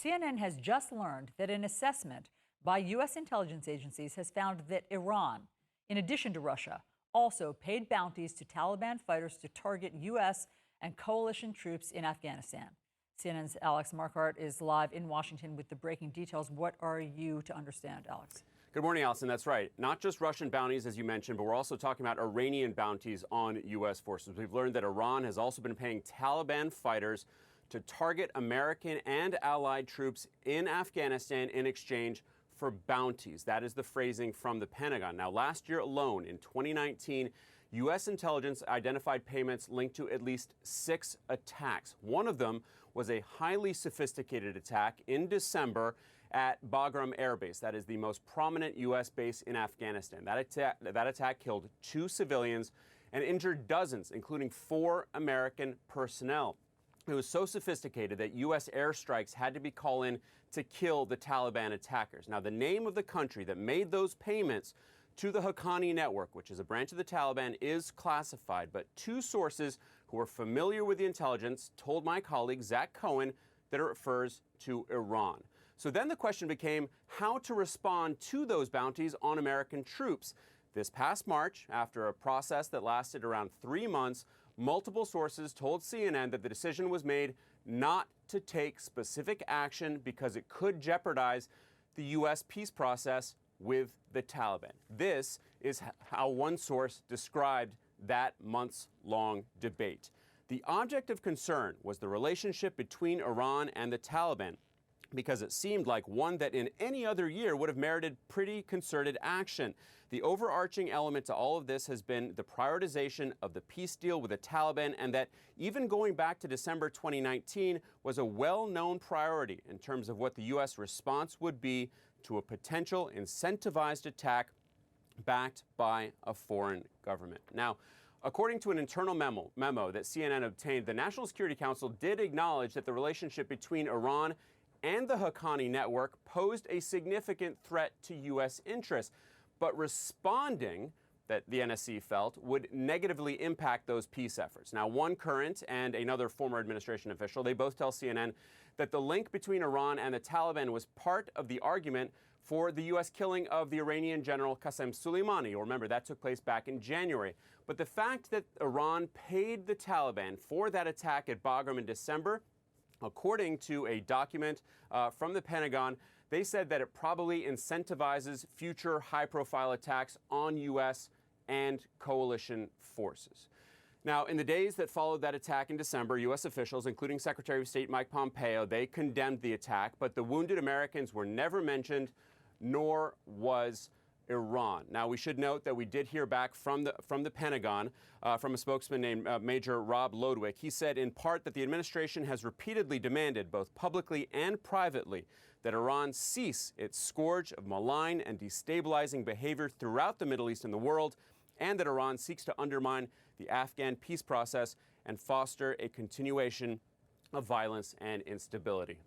CNN has just learned that an assessment by U.S. intelligence agencies has found that Iran, in addition to Russia, also paid bounties to Taliban fighters to target U.S. and coalition troops in Afghanistan. CNN's Alex Marquardt is live in Washington with the breaking details. What are you to understand, Alex? Good morning, Allison. That's right. Not just Russian bounties, as you mentioned, but we're also talking about Iranian bounties on U.S. forces. We've learned that Iran has also been paying Taliban fighters to target American and allied troops in Afghanistan in exchange for bounties. That is the phrasing from the Pentagon. Now, last year alone, in 2019, U.S. intelligence identified payments linked to at least 6 attacks. One of them was a highly sophisticated attack in December at Bagram Air Base. That is the most prominent U.S. base in Afghanistan. That attack killed 2 civilians and injured dozens, including 4 American personnel. It was so sophisticated that U.S. airstrikes had to be called in to kill the Taliban attackers. Now, the name of the country that made those payments to the Haqqani network, which is a branch of the Taliban, is classified. But 2 sources who are familiar with the intelligence told my colleague, Zach Cohen, that it refers to Iran. So then the question became how to respond to those bounties on American troops. This past March, after a process that lasted around 3 months, multiple sources told CNN that the decision was made not to take specific action because it could jeopardize the U.S. peace process with the Taliban. This is how one source described that months-long debate. The object of concern was the relationship between Iran and the Taliban, because it seemed like one that in any other year would have merited pretty concerted action. The overarching element to all of this has been the prioritization of the peace deal with the Taliban, and that even going back to December 2019 was a well-known priority in terms of what the U.S. response would be to a potential incentivized attack backed by a foreign government. Now, according to an internal memo that CNN obtained, the National Security Council did acknowledge that the relationship between Iran and the Haqqani network posed a significant threat to U.S. interests, but responding, that the NSC felt, would negatively impact those peace efforts. Now, one current and another former administration official, they both tell CNN that the link between Iran and the Taliban was part of the argument for the U.S. killing of the Iranian general Qasem Soleimani. You'll remember that took place back in January. But the fact that Iran paid the Taliban for that attack at Bagram in December, according to a document from the Pentagon, they said that it probably incentivizes future high-profile attacks on U.S. and coalition forces. Now, in the days that followed that attack in December, U.S. officials, including Secretary of State Mike Pompeo, they condemned the attack, but the wounded Americans were never mentioned, nor was Iran. Now, we should note that we did hear back from the Pentagon, from a spokesman named Major Rob Lodwick. He said in part that the administration has repeatedly demanded, both publicly and privately, that Iran cease its scourge of malign and destabilizing behavior throughout the Middle East and the world, and that Iran seeks to undermine the Afghan peace process and foster a continuation of violence and instability.